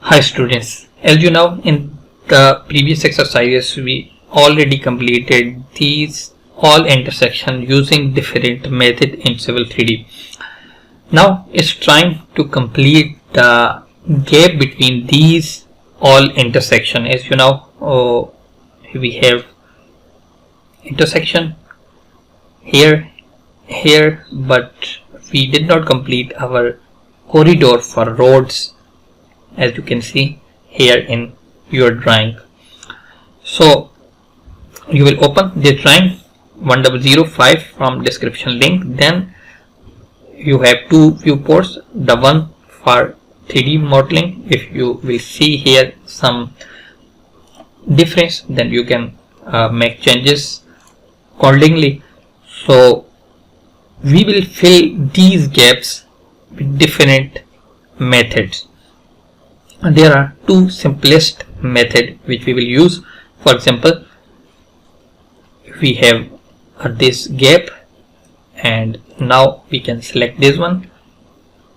Hi students, as you know, in the previous exercises we already completed these all intersections using different method in Civil 3D. Now it's trying to complete the gap between these all intersection. As you know, we have intersection here, but we did not complete our corridor for roads, as you can see here in your drawing. So you will open this drawing 1005 from description link. Then you have two viewports, the one for 3D modeling. If you will see here some difference, then you can make changes accordingly. So we will fill these gaps with different methods. There are two simplest methods which we will use. For example, we have this gap, and now we can select this one.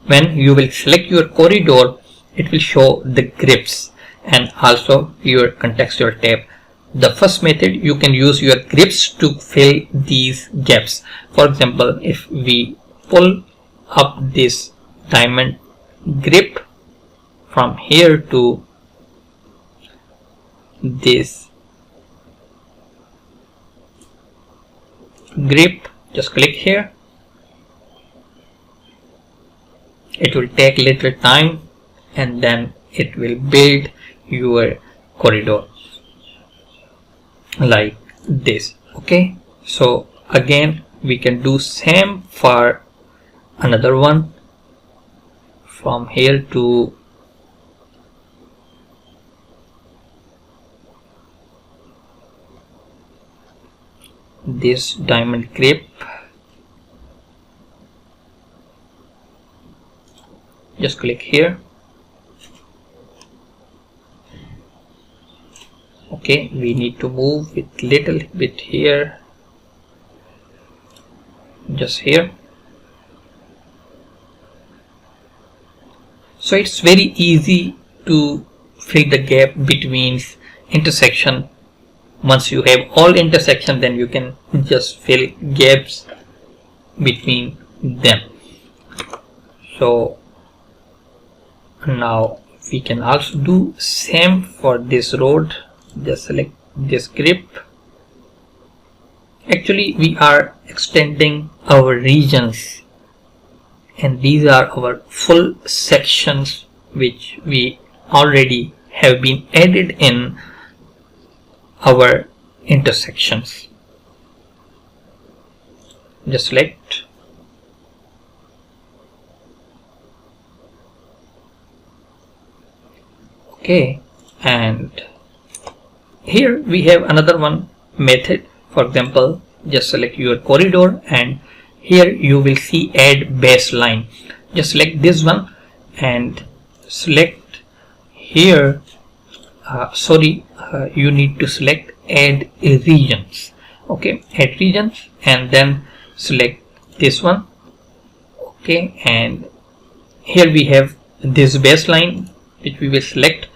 When you will select your corridor, it will show the grips and also your contextual tab. The first method, you can use your grips to fill these gaps. For example, if we pull up this diamond grip from here to this grip, just click here. It will take little time and then it will build your corridor like this. Okay, so again we can do same for another one from here to this diamond grip. Just click here. Okay, we need to move it little bit here, just here. So it's very easy to fill the gap between intersection. Once you have all intersection, then you can just fill gaps between them. So now we can also do same for this road. Just select this grip. Actually, we are extending our regions, and these are our full sections which we already have been added in our intersections. Just select. Okay, and here we have another one method. For example, just select your corridor, and here you will see add baseline. Just select this one and select here. You need to select add regions. Okay, add regions, and then select this one. Okay, and here we have this baseline which we will select.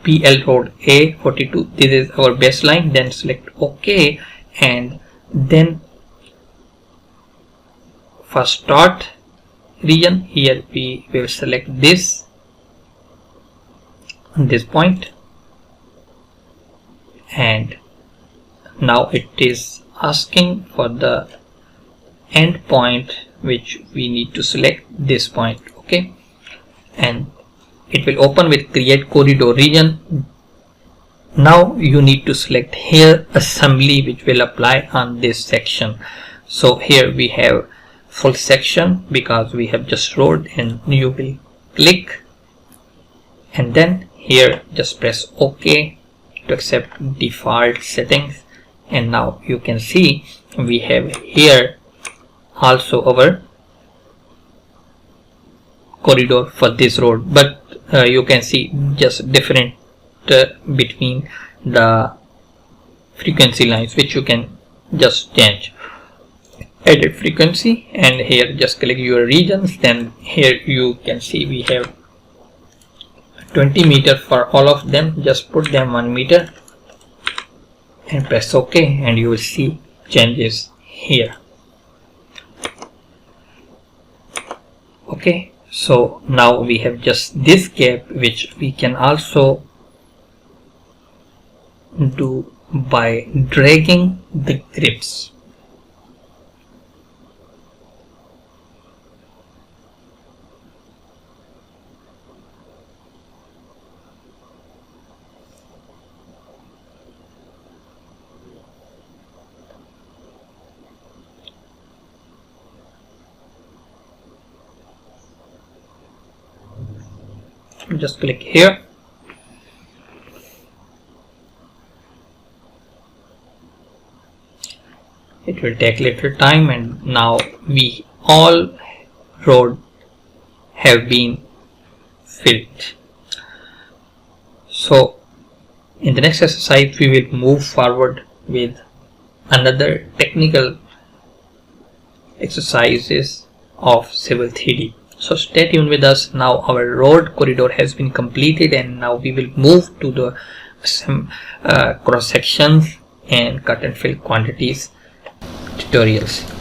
PL road A42, this is our baseline. Then select OK, and then for start region, here we will select this point, and now it is asking for the end point which we need to select this point. Okay, and it will open with create corridor region. Now you need to select here assembly which will apply on this section. So here we have full section because we have just road, and you will click, and then here just press OK to accept default settings. And now you can see we have here also our corridor for this road, but you can see just different between the frequency lines which you can just change. Edit frequency, and here just click your regions. Then here you can see we have 20 meter for all of them. Just put them 1 meter and press OK, and you will see changes here. Okay, so now we have just this gap, which we can also do by dragging the grips. Just click here. It will take little time, and now we all road have been filled. So in the next exercise we will move forward with another technical exercises of Civil 3D. So stay tuned with us. Now our road corridor has been completed, and now we will move to the cross sections and cut and fill quantities tutorials.